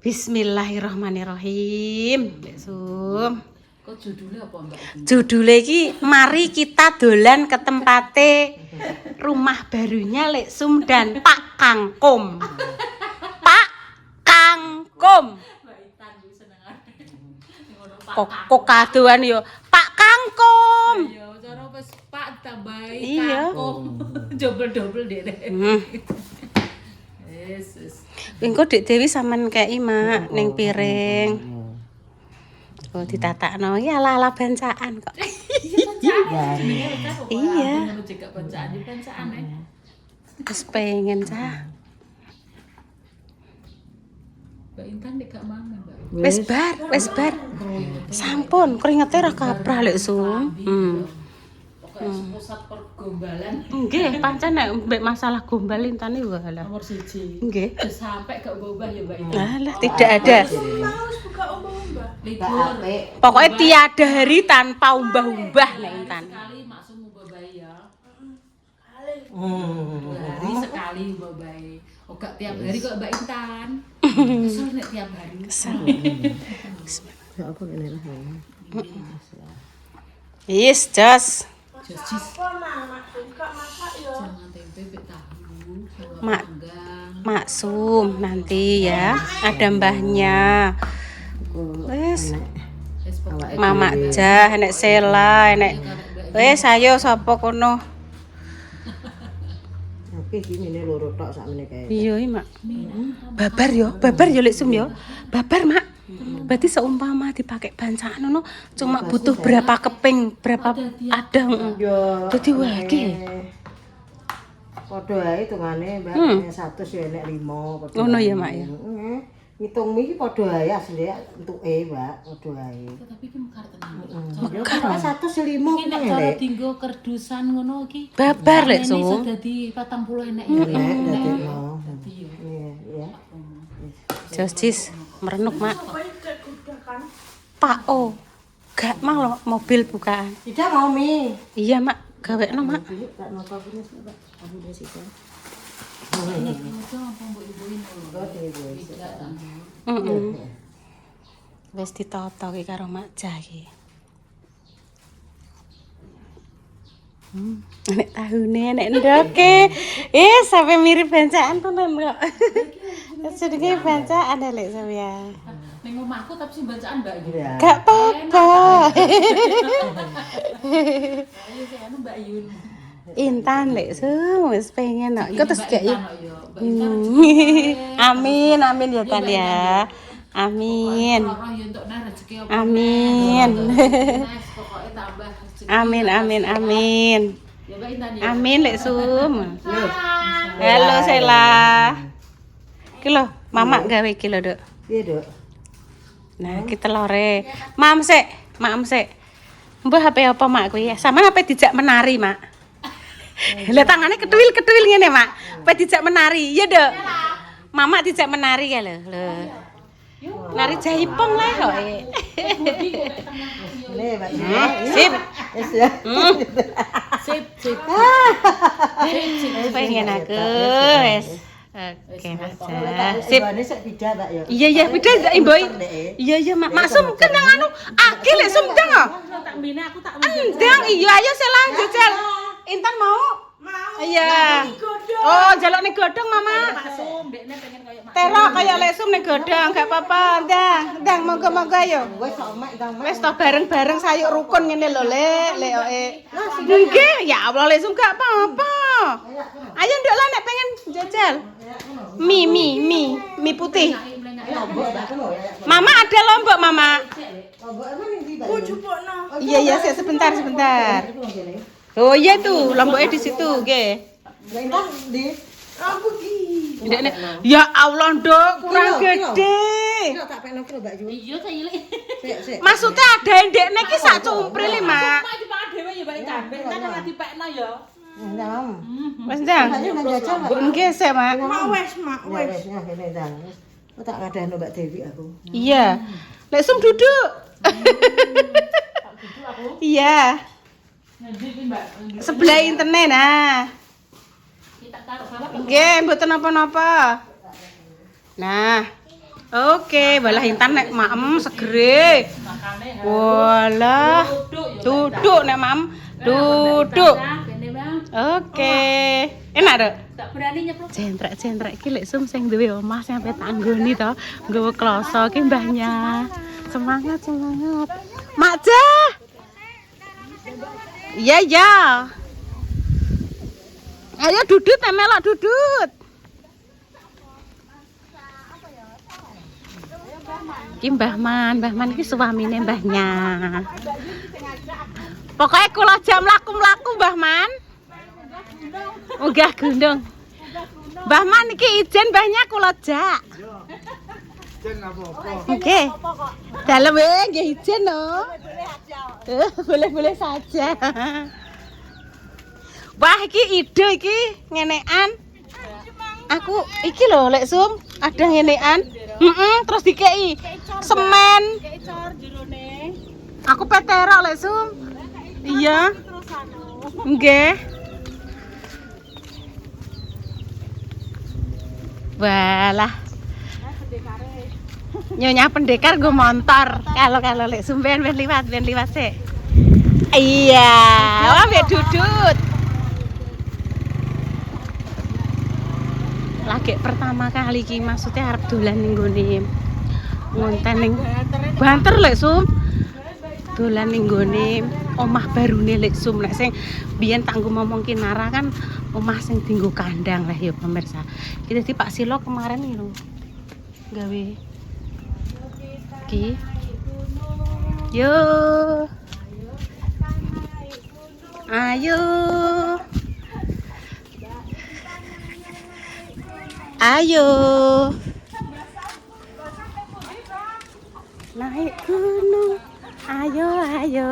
Bismillahirrahmanirrahim. Lek Sum. Kok judulnya apa Mbak? Judulnya iki mari kita dolan ke tempate rumah barunya Lek Sum dan Pak Kangkum. Pak Kangkum. Mbak Intan kuwi senengane. Kok kadoan yo Pak Kangkum. Ya cara wis Pak tambahi Iya. kangkung. Dobel-dobel dek. Yes. Engko Dik Dewi sampean kei mak ning piring. Oh ditatakno ya ala-ala bancaan kok. Iya. Juga bancaan di bancaan Wis pengen cah. Mbak Intan nek gak mangan, Mbak. Wis bar. Sampun keringete ra kaprah Lek Sum. Pokoknya pusat pergombalan Nggih, pancen nek mbek masalah gombal intane walah. nomor 1. Nggih. Wis sampai gak ubah ya, Mbak Intan. Alah, tidak ada. Libur. Pokoknya tiada hari tanpa umbah-umbah nek Intan. Sekali maksud ubah bayi ya. Hari sekali ubah bayi. Oh gak tiap hari kok Mbak Intan. Kesel nek tiap hari. Kesel. Ya apa ini lah. Yes, jos. Jis. Jangan tempe mbek tahu. Mak. Panggang. Maksum nanti ya. Ada mbahnya. Wes, Wis pokoknya Mama Jah, enek Sela, enek. Wes ayo sapa kono? Oke gini nih loro tok sakmene kae. Iya, Mak. Babar yo Lek Sum yo. Babar, Mak. Berarti seumpama dipakai bancaan ngono cuma butuh berapa keping, berapa ada. Yo. Dadi wae. Padha ae hitungane Mbak 100 ya enek 5 padha. Ngono ya, Mak ya. Heeh. Ngitung iki padha ae asli entuke, Mbak, padha ae. tapi ki mekar tenan. Yo kan 100 5 Iki nek cara dinggo kerdusan ngono iki. Babar Lek Ini iso Sum. dadi 40 enek Enek dadi no. Dadi yo. Iya, ya. Jos merenuk, Mak. Pak O. Gak mau loh mobil bukaan. Tidak mau mie. Iya, Mak. Gawekno, Mak. Tak napa punya Mbak. Aku udah sih kan. Ini itu apa mbok ibuin lho. Oh, iya. Tidak tanggo. Heeh. Wis ditata iki karo Mak Jah iki. Nek tahune nek ndoke. Sampai mirip bancaan tenan kok. Sedenge bancaan Lek Sum ya. Ning omahku tapi sing bacaan Mbak Yun. Iya. Gak apa-apa. Ayo sing anu Mbak Yun. Intan Lek Sum wis pengen kok. Iku terus Mbak gak Intan kok yo. Mbak Intan Amin ya Tan ya. Amin. roh yo entuk nah rezeki apa. Amin. Nes pokoke tambah rezeki. Amin. Ya Mbak Intan ya. Amin Lek Sum. Halo Sela. Iki lho, Mama gawe iki lho, Duk. Iya, Dok. Nah, kita lore. Mam sik. Mbah HP apa Mak kuwi? Sampeyan apa dijak menari, Mak? Lah tangane ketuil-ketuil ngene, Mak. Apa dijak menari? Iya, Dok. Mama dijak menari ya lho. Nari jaipong lah kok. Ini, Mbak. Sip. Yes ya. Sip. Pengen aku wis. Oke, aja. Sip. Ini sak pida, Mbak ya. Iya, beda Mbok. Iya, Mak. Maksum kenang anu akeh Lek Sum ndang kok. Tak mbene aku tak Ndang iya ayo Sela jajal. Intan mau? Mau. Iya. Oh, jaluk ning godhong, Mama. maksum dekne pengen koyo mak. Tero kaya Lek Sum ning godhong, gak apa-apa. Ndang monggo-monggo ayo. Wes sak omak ndang mak. Wis to bareng-bareng sayuk rukun ngene lho, Lek. Nggih, ya Allah Lek Sum gak apa-apa. Ayo nduk lah nek pengen jajal. Mie putih. Mama ada lombok, Mama. Lombok emang ning ndi, Mbak? Iya, sebentar. Oh iya tuh, lomboknya di situ, nggih. Mbak Intan ndi? Ndekne. Ya Allah, Nduk, kurang gede. Kira tak pengen kira, Mbak Yu. Iya ta ilik. Sik. Maksudnya ada ndekne ki sak cumpril, Mak. Mak dipakai dhewe ya Mbak Intan. Ben kan ora dipekno ya. Ndang. Wes ndang. Ayo nang jajal, Mbak. Nggih, se, Mak. Wes. Ya kene ndang. Kok tak ngadahno Mbak Dewi aku. Iya. Lek Sum duduk. Iya. Nanti iki Mbak. Sebelah internet nah. Kita taruh bawah. Nggih, mboten napa-napa. Nah, Oke, balah Intan nek maem segere. Walah. Duduk nek maem. Duduk. Oke. Enak, Dok? Tak berani nyeplok. Jentrek-jentrek iki lek sum sing duwe omah sampe tak anggoni to, nggawa kloso ki mbahnya. Semangat. Mak Jah. Iya, ya. Ayo dudut, melok dudut. Ki Mbah Man iki suamine mbahnya. Pokoknya kula jam mlaku-mlaku Mbah Man. Unggah gunung. Mbah Man iki ijen mbahnya kula jak. Ijen apa-apa. Nggih. Dalem nggih ijen no. Boleh-boleh saja. Wah iki ide iki ngenekan. Aku iki lho lek sum ada ngenekan. Terus dikei semen. Aku peterok lek sum. Iya. Nggih. Walah. Nyonya pendekar gue motor. Kalau lek sum ben liwat sih. Iya, wah biar dudut. Lagi pertama kali ki maksudnya arep dolan ning gone ngonten ning banter lek sum. Dolan ning gone omah barune lek sum nek sing biyen tak nggo ngomong Kinara kan omah sing dienggo kandang lah ya pemirsa. Kita di Pak Silo kemarin iki lho. Gawe ki. Yo. Ayo. Naik gunung. Ayo.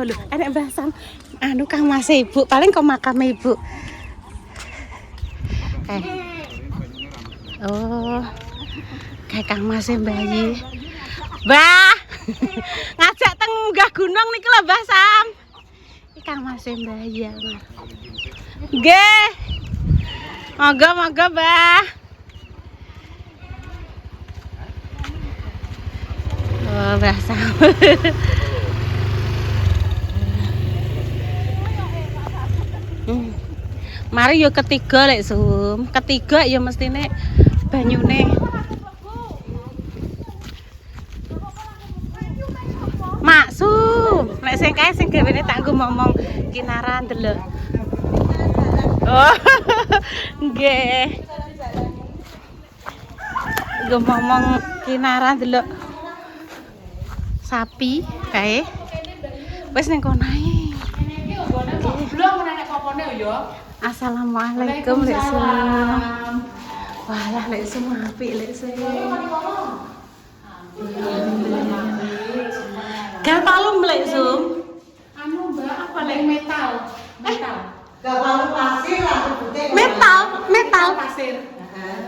Lho, enek bahasan anu Kang Mas Ibu, paling kok makam Ibu. Oh. Kayak Kang Mas Bayi. Mbah. Ngajak teng munggah gunung niki lho Mbah Sam. Iki Kang Mas Bayi ya. Nggih. Monggo Mbah. Oh, Mbah Sam. Mari yo ketiga lek sum. Ketiga yo mestine banyune. Maksum, nek sing kae sing gawene tak nggo ngomong Kinara ndelok. Oh. Nggih. Nggo ngomong Kinara ndelok sapi kae. Wis ning kono ae. Belum nenek popone yo. Assalamualaikum lek sum. Walah lek sum apik lek sum. Gal palung lek sum. Anu Mbak, apa lek metal? Gak palu pasir lah sebutnya. Metal. Pasir.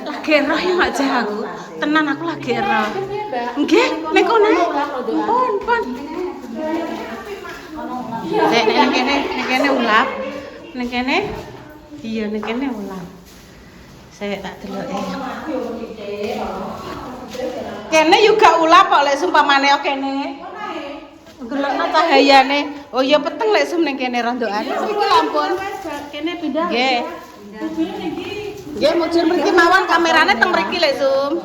Lagi roh ya Mak Jah aku. Tenan aku lagi roh. Nggih, nek kono. Pon. Nek kene ulap. Nek kene iya nek kene ulap. Saya tak delok Kene juga ulap kok lek sumpamane kene. Gelokno cahayane. Oh iya peteng lek sum ning kene rondokan. Iki lampun. Kene pindah. Nggih. Nggih mujur mriki mawon kamerane teng mriki lek sum.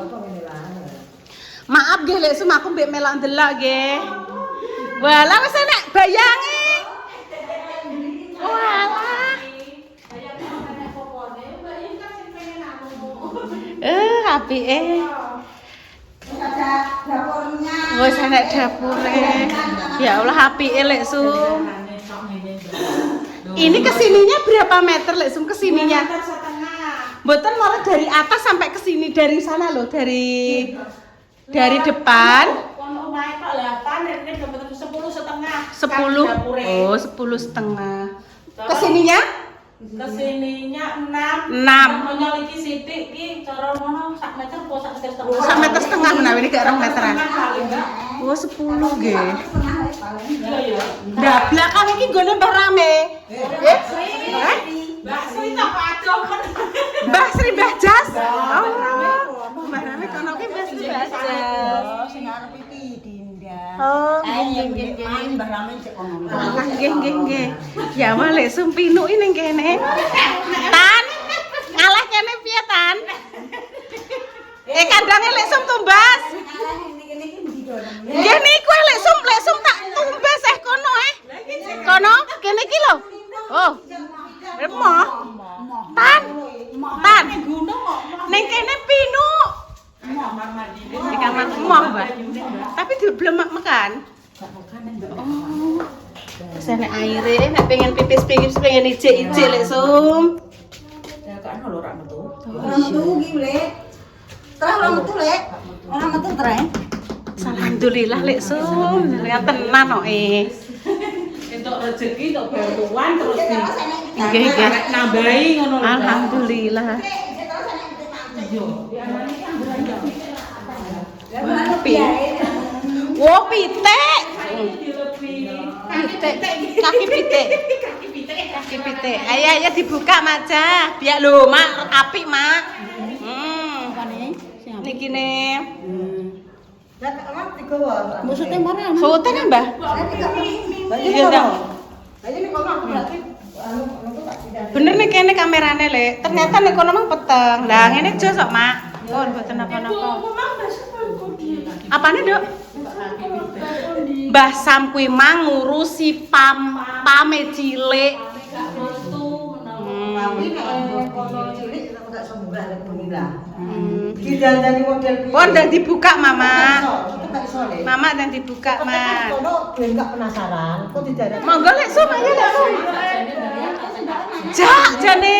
Maaf nggih lek sum aku mbek melok ndelok nggih. Walah wis enak bayange. Walah. Apike. Wis enak dapure. Ya Allah apike lek sum. Ini kesininya berapa meter lek sum kesininya? Mboten malah dari atas sampai ke sini dari sana loh, dari depan. Ono omahe kok 8, rene kilometer 10,5. 10. Oh, 10,5. Kesininya? Kesininya 6. 6. Nyol iki sithik iki cara ngono sak meter apa sak meter setengah? Sak meter setengah menawi iki gak 2 meteran. Oh, 10 nggih. Iya ya. Lah belakang iki nggone mbah rame. Mbak Sri tak pacok. Mbah Sri Mbah Jas. Oh. Mbah Rame kono ki Mbah Sri Bajas. Sing arep iki Dinda. Oh, nggih. Main Mbah Rame cek kono. Nggih. Ya male sumpinu ning kene. Tan. Ngalah kene piye, Tan? Kandange lek sum tumbas. Nggih niku lek sum tak tumbas kono Kono kene iki lho. Oh. Emoh. Tan. Ning kene pinu. Di kamar emoh, Mbak. Tapi diblemak mekan. Oh. Sene aire nek pengen pipis pengen ijek-ijek lek sum. Ya kan lho ora metu. Ora metu iki, Lek. Terus ora metu, Lek. Ora metu terus. Alhamdulillah lek sum, ya tenan kok Entuk rezeki tok bantuan terus di Nggih. nambahi ngono lho. Alhamdulillah. Yo. Wo pitik. Kaki pitik. Ayo dibuka Maja. Biar lho, Mak, apik, Mak. Niki ne. Lah kamu digawa. Maksudnya mana? Foto kan, Mbah? Iya dong. Ayo nih kono aku berarti Bener nih kene kamerane, Lek. Ternyata nek kono mang peteng. Lah ngene jos kok, Mak. Oh, mboten napa-napa. Apane, Dok? Mbah Sam kuwi mang ngurusi pame cilik. Tapi nek kono cilik kita enggak semunggah lek bengi lah. Didandani model piye? Pon dan dibuka, Mama. Itu gak iso, Lek. Mama dan dibuka, Mak. Kono ben gak penasaran, kok didandani. Monggo Lek Sum ayo Lek Sum. Jak jane.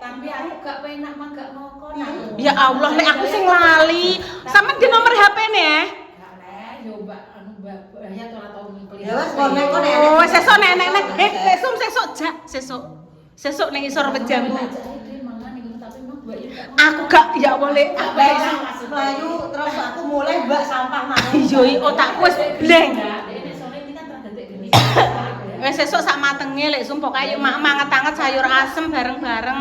Tapi aku gak penak mah gak mau kono. Ya Allah, Lek aku sing lali. Sampe di nomor HP-ne ya. Coba anu bahaya ora tau ngikli. Ya wes kono Oh, sesuk nek Lek Sum sesuk jak sesuk. Sesuk ning isor Pejanggu. Aku gak ya boleh aku gak iso Melayu terus aku mulai mbak sampah maneh. iya otakku wis bleng. Wis sesuk sak matenge Lek Sum pokoke ayo mak manget-anget sayur asem bareng-bareng.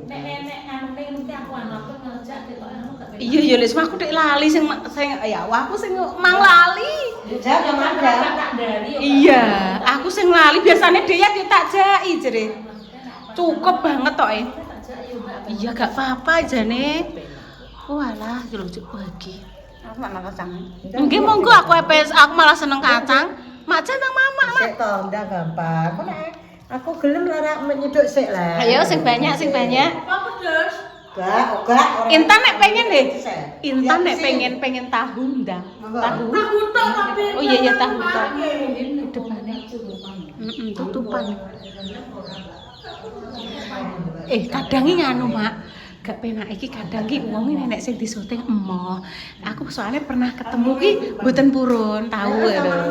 Nek anu ning aku anakku ngajak ketok anu tak. Iya ya Lek Sum aku tek lali sing ya aku sing mang lali. Jak yang ada. Tak dari. Iya, aku sing lali biasanya dia tak jai jere. Cukup banget tok Iya gak apa-apa jane. Walah, lucu lagi. Aku makan kacang. Nggih monggo aku malah seneng kacang. Mak nang mama, Mak. Sik to, ndak gampang. Kok nek aku gelem lara menyeduk sik lah. Ayo sing banyak. Apa terus? Gak. Intan nek pengen deh. Intan nek pengen tahu ndang. Tahu. Tahu tok tapi. Oh iya tahu tok. Depane. Tutupan. Kadang nganu, Mak. Gak penak iki kadang ki wong nek sing disyuting emoh. Aku soalnya pernah ketemu ki mboten purun, tahu lho.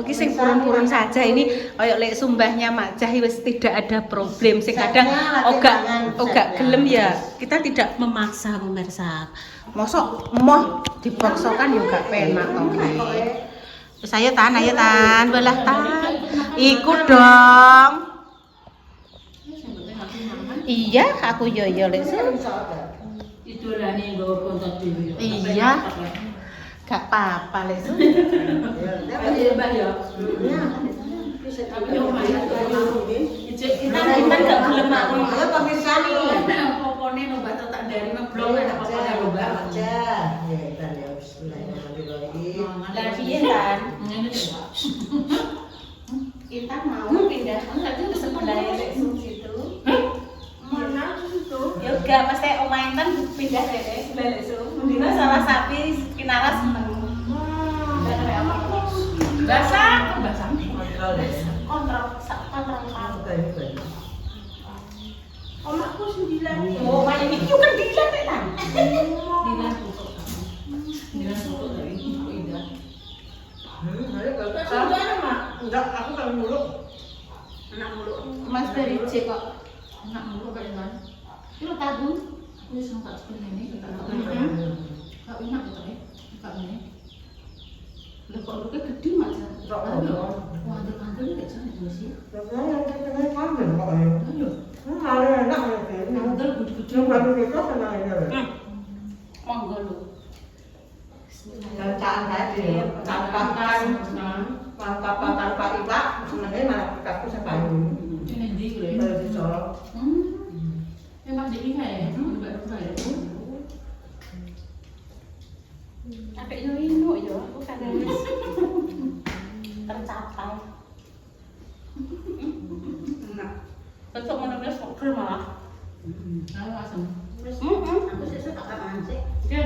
Iki sing purun-purun saja ini koyo Lek Sumbahnya Mak Jahi wis tidak ada problem. Sing kadang ogak gelem ya. Kita tidak memaksa pemirsa. Mosok emoh dipaksakan ya gak penak to. Wis ayo tan, belah tan. Ikut dong. Iya, aku yo Lek Sum. Idolane nggo kontak dhewe. Iya. Gak apa-apa Lek Sum. Ya Mbak ya. Tapi yo malah Intan gak gelem aku. Ayo pemirsa nih. Popone obat tak dari ngeblok ada apa-apa lho Mbak. aja. Ya Intan ya bismillahirrahmanirrahim. Lah piye Tan? Ngene lho. Intan mau pindah nanti ke sebelah Lek Sum situ. Mana itu? Ya gak mesti omah Intan pindah rene sebelah Lek Sum. Mendina salah sapi kinaras seneng. Basah. Kontrol Omakku 9. Oh, malah iki yo kan dilan nek Tan. Dilan tutuk. Dilan tutuk dari Ibu Indah. Enggak, aku kalau muluk. Anak mulu. Mas dari C kok. Anak mulu kan kan. Lu tahu? Wis nang tak sepene iki tak. Kak enak to ya. Kak ngene. Lah kok luke gede Mas. Wantul-wantul nek jane terus ya. Yang tengah kamar kok ya. Ayo. Enak ya. Wantul gede-gede. Yang baru kita kenal ini. Monggo lho. Bacaan saya tanpa iwak, sebenarnya malah berkaku sepayu. Ini ndi kuwi? Kalau di Solo. Emang jadi kayak baru kayak Apik yo inu yo, aku kadang wis tercapai. Nah, tetep menulis pegel malah. Kalau asam. Aku sih suka kapan sih? Oke.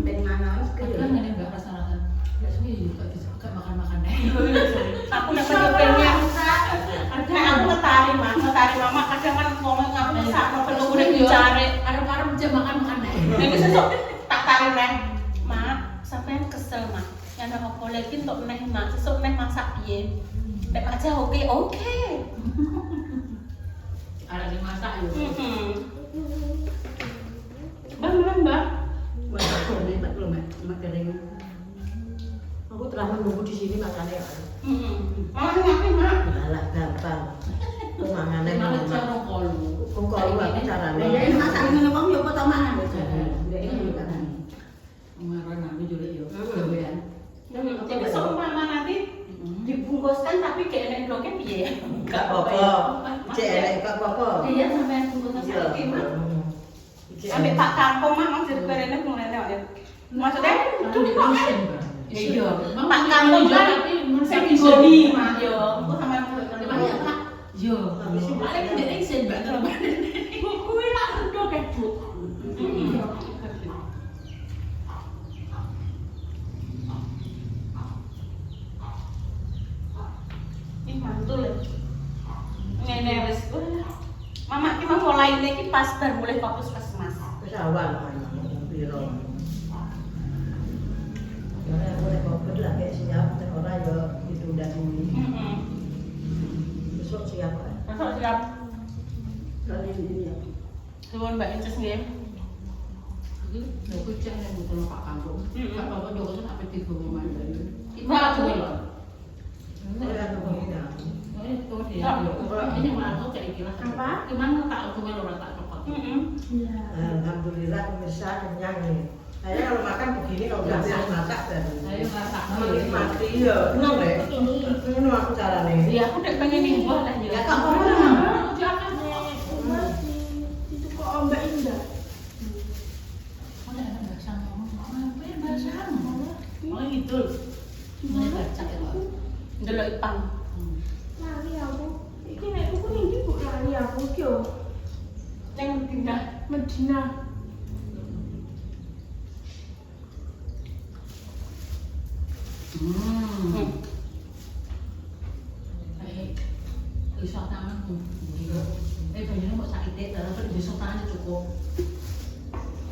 Ben mana wis Kan gede. ngene Mbak rasakan. Enggak suwi juga bisa makan-makan deh. Aku dapat nyopelnya. Karena aku ngetari mama kadang kan ngomong aku sakno perlu udah dicari. Arep-arep jek makan-makan deh. Jadi sesuk tak tarik neh. Mak, sampean kesel mak. Yang apa lagi untuk neh mak, sesuk neh masak piye? Nek aja oke. Arep dimasak yo. Mbak. Buat aku nih, Mbak belum mak kering. Aku telah menunggu di sini makanya. Mama ngapain mak? Malah gampang. Mangane Malah malah. cara kolu. Kok aku carane. Ini masak ngene wong yo kok mangan wis. Ngaran aku juga yo. Gawean. Jadi seumpama nanti dibungkuskan tapi kayak enek bloknya piye? Gak apa-apa. Cek elek gak apa-apa. Iya sampean bungkus saiki mak. Ambek Pak Kampung mak mau diperene mulane ya. Maksudnya Itu kok. Iya. Pak Kampung kan sing digoni mak yo. Engko sampean Iya, Pak. Yo. Paling ndek isin Mbak terus. kuwi lak udo kae, Bu. Ih mantul ya. Ngene wis. Mama ki mau mulai iki pas bar mulai ke puskesmas. Wis awal piro. Ya aku nek kok lah kayak siap nek ora yo ditunda sini. Besok siap kan. Masuk siap. Kali ini ya. Suwun Mbak Inces nggih. Iki lho kuwi cek nek mutu Pak Kampung. Pak Bapak Joko sampe tiga ngomong dari. Iku Mbak, aku Bu. lho. Ora ngomong ini. Ini tuh dia. Ini malah kayak gila. Apa? Gimana tak aku lho tak cokot. Alhamdulillah pemirsa kenyang nih. Saya kalau makan begini kalau udah habis masak dan Saya masak mati ya. Enak deh. Ini aku carane. Iya, aku udah pengen nimbah lah ya. Ya kak apa? Jangan. Itu kok ombak indah. Mana ada bahasa ngomong? Ngapain bahasa ngomong? Oh gitu. Mana baca ya, Pak? Ndelok Ipang. Lari aku. Iki nek aku ning ndi kok lari aku ki yo. Yang pindah. Medina. Iso tangan banyune kok sakit tapi iso tangan cukup.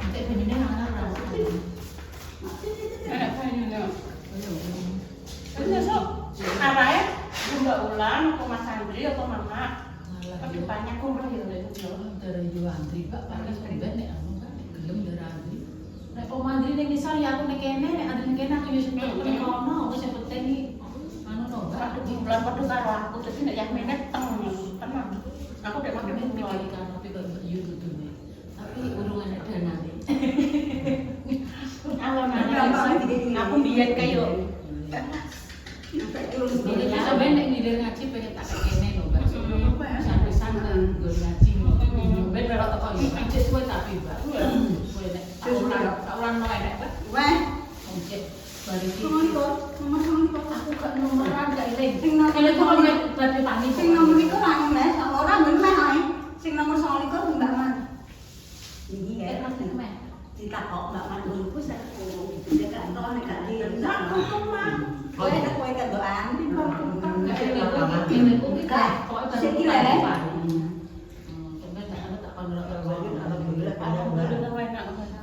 Nanti banyune nang rawat. Enak banyune. Terus besok arahe Bunda Ulan atau Mas Andri atau Mama. Tapi banyak umroh ya lho. Dari Juandri Pak paling sebenarnya nek anu kan gelem darani. Nek kok mandiri ning isor ya aku nek kene nek ada ning kene aku yo seneng nek kono aku sing penting iki anu no Mbak. Waktu di bulan padha karo aku dadi nek yang meneh tenang. Aku udah makan Mungkin pulau. mikirkan tapi kok yo dudune. Tapi urung ana danane. Aku biyen kayo. Jadi sampe nek ngilir ngaji pengen tak kene lho Mbak. Pisan-pisan nggo ngaji. Ben ora teko yo. Cek suwe tapi Mbak. Suwe nek tauran no enek Mbak. Weh, Cek bari iki. nomor Aku gak nomoran gak eling. Sing nomor Kalau kok nomor- nek badhe tani sing nomor iku ra ngene, ora ben meh ae. Sing nomor 29 Mbak Man. Iki kayak ya, ngerti meh. ditakok Mbak Man guruku sak dia gak tau nek gak di. Kowe nek kowe kedoan di Gak eling kok iki kok Sing iki lele. Sampai tak ada tak kono tak Alhamdulillah kenyang Mbak.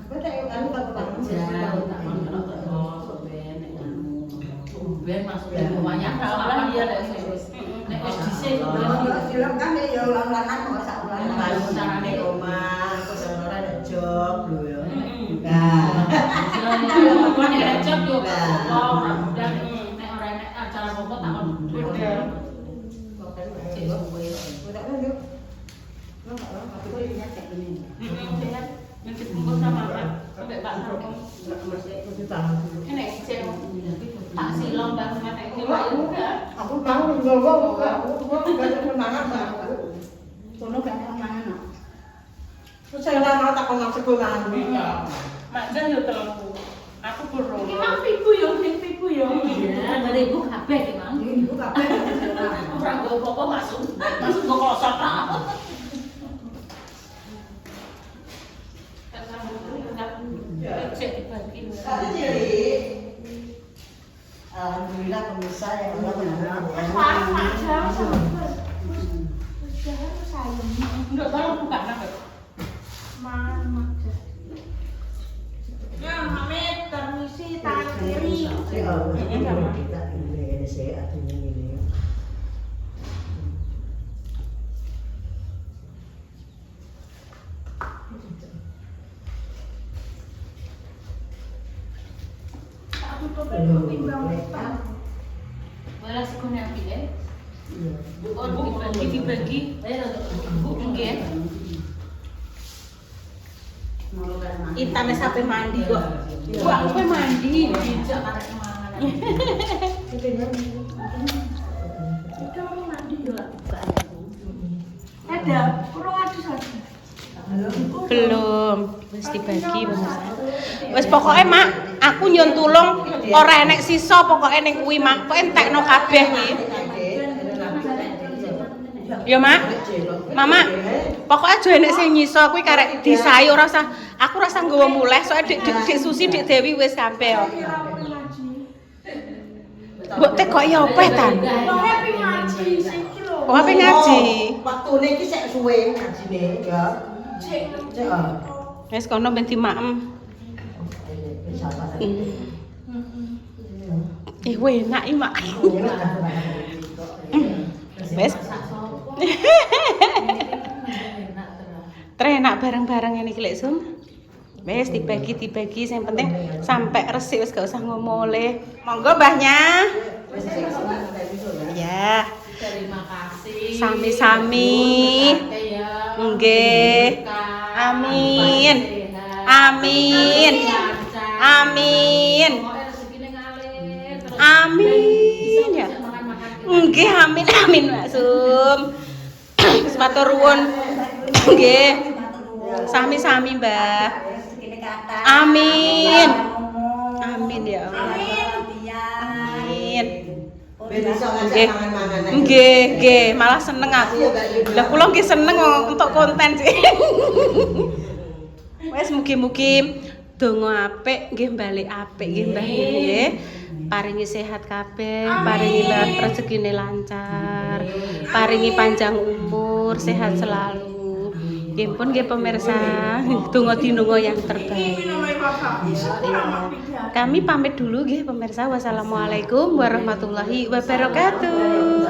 Kowe tak anu kok bangun jauh tak kono tak ben nek anu. Ben masuk ke rumahnya Salah iya lek nek wis dhisik Film kan ya ulang-ulangan kok sak ulang. Kalau carane omah, kok ora ada job lho ya. Nah, Nah, kan ya job yo dan nek ora nek acara apa tak kon cek suwe. Udah kan yuk. Lo enggak apa-apa, aku ini nyacek ini. Yang dibungkus sama Mak. Sampai Pak Narko. Mesti tahu dulu. Ini cek. Tak silong dan mana ini Pak enggak. Aku tahu enggak ada kenangan sama aku. Kono gak ada mana. Terus saya lama tak kenal sekolahan. Mak jan yo telengku. Aku burung. Ini Mak pipu yo, pipu yo. Ya, dari ibu kabeh ki, Mang. Ibu kabeh. Orang gue pokok masuk gue kosong lah. Cek dibagi. Alhamdulillah pemirsa yang Allah Enggak kalau buka apa? Ya, Hamid, permisi tangan kiri. Kita ini saya artinya ini. Malah sekolah yang pilih. Oh, dibagi. Enggak. Intan wis sampe mandi kok. Gua aku pe mandi. Dijak karek mangan. Ada, kurang ada saja. Belum, wis dibagi pemirsa. Wis pokoke Mak, aku nyun tulung ora enek sisa pokoke ning kuwi Mak. Pokoke entekno kabeh iki. Ya Mak. Mama, pokoknya aja enek sing nyisa kuwi karek disai ora usah. Aku ora usah nggawa muleh soalnya Dik Susi Dik Dewi wis sampe yo. Mbok tekok ya opeh tan. Oh, apa ngaji? Waktu ini ki sik suwe ngajine ya. Cek. Wis kono ben dimakem. Enak iki Mak. Wis. Trenak bareng-bareng ini Lek Sum. Wis dibagi sing penting sampai resik wis gak usah ngomole. Monggo Mbahnya. Ya. Terima kasih. Sami-sami. Nggih. Amin. Amin. Amin. Amin ya. Nggih, amin amin Mbak Sum. Wis matur nuwun. Nggih. Sami-sami, Mbah. Amin. Amin ya Allah. Amin. Nggih, malah seneng aku. Lah kula nggih seneng untuk konten sih. Wes mugi-mugi donga apik nggih balik apik nggih Mbah nggih. Paringi sehat kabeh, paringi rezekine lancar, paringi panjang umur, sehat selalu. Nggih pun nggih pemirsa, donga dinunga yang terbaik. Kami pamit dulu nggih pemirsa. Wassalamualaikum warahmatullahi wabarakatuh.